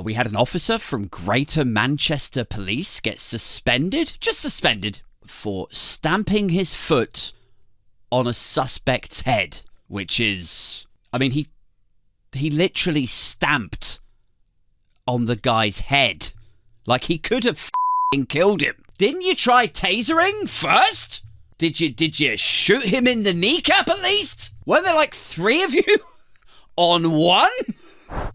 We had an officer from Greater Manchester Police get just suspended, for stamping his foot on a suspect's head, which is, I mean, he literally stamped on the guy's head. Like, he could have f***ing killed him. Didn't you try tasering first? Did you shoot him in the kneecap at least? Weren't there like 3 of you on one?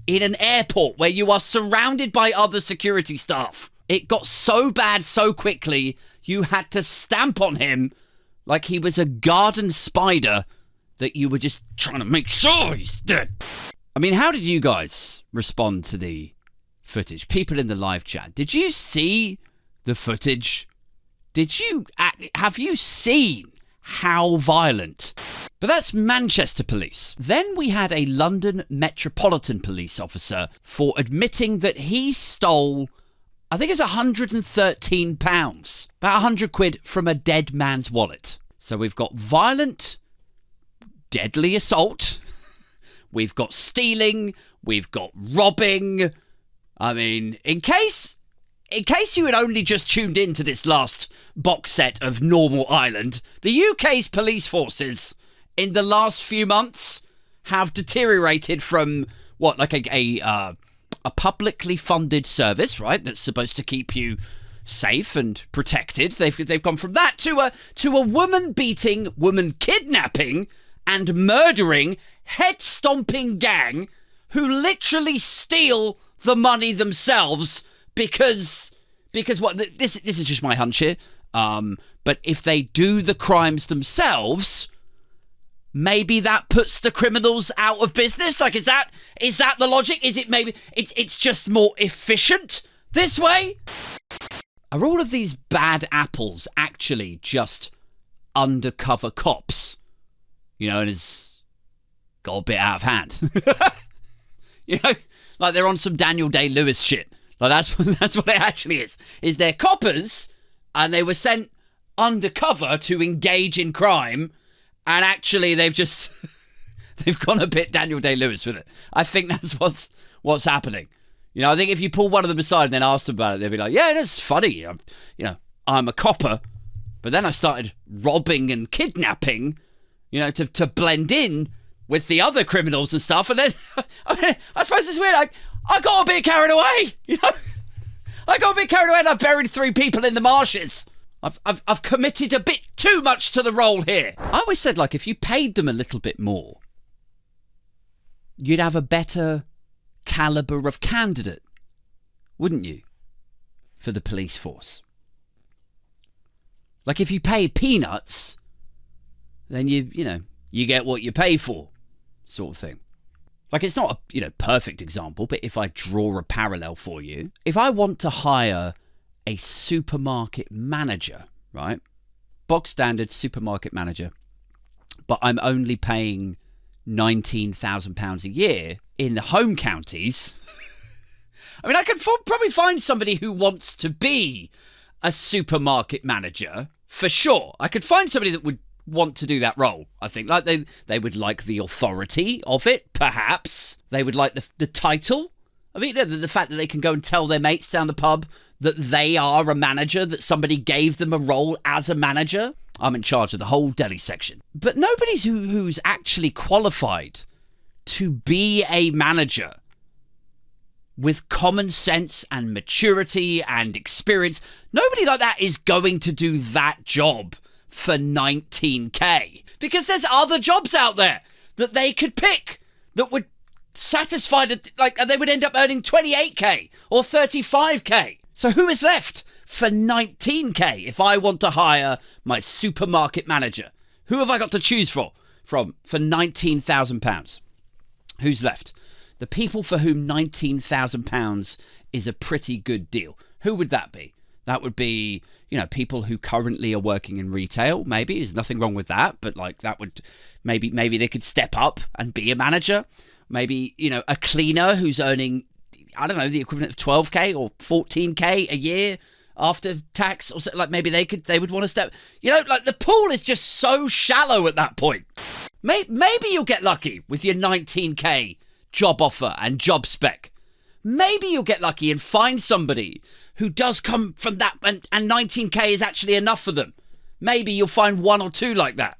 In an airport where you are surrounded by other security staff. It got so bad so quickly, you had to stamp on him like he was a garden spider that you were just trying to make sure he's dead. I mean, how did you guys respond to the footage? People in the live chat, did you see the footage? Have you seen how violent? But that's Manchester Police. Then we had a London Metropolitan Police officer for admitting that he stole, I think it was £113, about 100 quid from a dead man's wallet. So we've got violent, deadly assault, we've got stealing, we've got robbing. I mean, in case you had only just tuned into this last box set of Normal Ireland, the UK's police forces in the last few months have deteriorated from what, like a publicly funded service, right? That's supposed to keep you safe and protected. They've gone from that to a woman beating, woman kidnapping, and murdering, head stomping gang who literally steal the money themselves because what? This is just my hunch here. But if they do the crimes themselves, maybe that puts the criminals out of business. Like, is that the logic? Is it maybe it's just more efficient this way? Are all of these bad apples actually just undercover cops? You know, and it's got a bit out of hand. You know, like they're on some Daniel Day-Lewis shit. Like that's what it actually is. Is they're coppers and they were sent undercover to engage in crime, and actually they've gone a bit Daniel Day-Lewis with it. I think that's what's happening. You know, I think if you pull one of them aside and then ask them about it, they'll be like, yeah, that's funny. I'm a copper, but then I started robbing and kidnapping, you know, to blend in with the other criminals and stuff. And then, I suppose it's weird. Like, I got a bit carried away, you know. I got a bit carried away and I buried 3 people in the marshes. I've committed a bit too much to the role here. I always said, like, if you paid them a little bit more, you'd have a better caliber of candidate, wouldn't you, for the police force? Like, if you pay peanuts, then you get what you pay for, sort of thing. Like, it's not a perfect example, but if I draw a parallel for you, if I want to hire a supermarket manager, right, box standard supermarket manager, but I'm only paying £19,000 a year in the home counties, I mean, I could probably find somebody who wants to be a supermarket manager for sure. I could find somebody that would want to do that role. I think, like, they would like the authority of it, perhaps. They would like the title. I mean, the fact that they can go and tell their mates down the pub that they are a manager, that somebody gave them a role as a manager. I'm in charge of the whole deli section. But nobody's who's actually qualified to be a manager with common sense and maturity and experience. Nobody like that is going to do that job for 19k, because there's other jobs out there that they could pick that would satisfy and they would end up earning 28k or 35k. So who is left for 19k if I want to hire my supermarket manager? Who have I got to choose from for £19,000? Who's left? The people for whom £19,000 is a pretty good deal. Who would that be? That would be, people who currently are working in retail. Maybe there's nothing wrong with that, but like that would maybe they could step up and be a manager. Maybe, a cleaner who's earning, I don't know, the equivalent of 12k or 14k a year after tax, or so, like maybe they would want to step. Like the pool is just so shallow at that point. Maybe you'll get lucky with your 19k job offer and job spec. maybe you'll get lucky and find somebody who does come from that, and 19k is actually enough for them. Maybe you'll find one or two like that.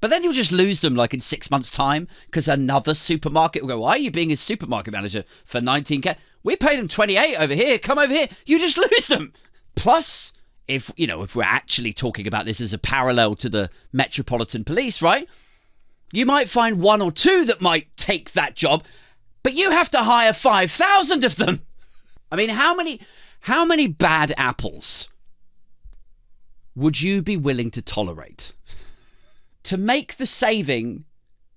But then you'll just lose them like in 6 months' time because another supermarket will go, why are you being a supermarket manager for 19k? We pay them 28 over here. Come over here. You just lose them. Plus, if we're actually talking about this as a parallel to the Metropolitan Police, right? You might find one or two that might take that job, but you have to hire 5,000 of them. I mean, how many bad apples would you be willing to tolerate to make the saving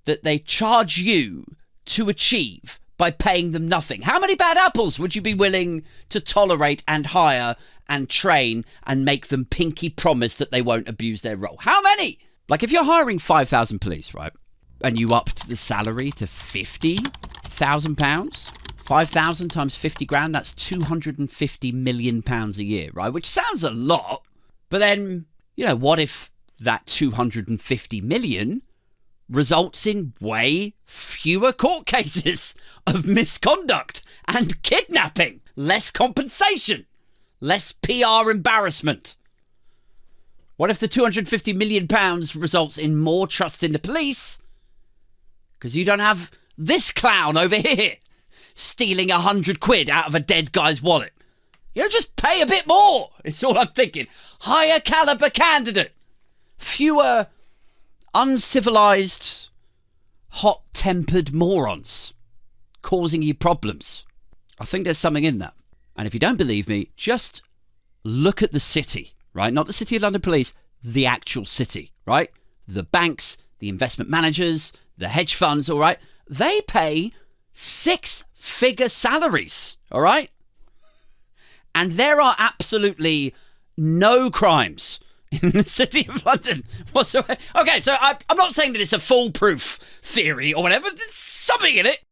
that they charge you to achieve by paying them nothing? How many bad apples would you be willing to tolerate and hire and train and make them pinky promise that they won't abuse their role? How many? Like, if you're hiring 5,000 police, right, and you upped the salary to £50,000, 5,000 times 50 grand, that's 250 million pounds a year, right? Which sounds a lot, but then, what if that 250 million results in way fewer court cases of misconduct and kidnapping, less compensation, less PR embarrassment? What if the 250 million pounds results in more trust in the police because you don't have this clown over here stealing 100 quid out of a dead guy's wallet? Just pay a bit more. It's all I'm thinking. Higher caliber candidate. Fewer uncivilized, hot-tempered morons causing you problems. I think there's something in that. And if you don't believe me, just look at the city, right? Not the City of London Police, the actual city, right? The banks, the investment managers, the hedge funds, all right? They pay 6-figure salaries, all right? And there are absolutely no crimes in the City of London whatsoever. Okay, so I'm not saying that it's a foolproof theory or whatever. There's something in it.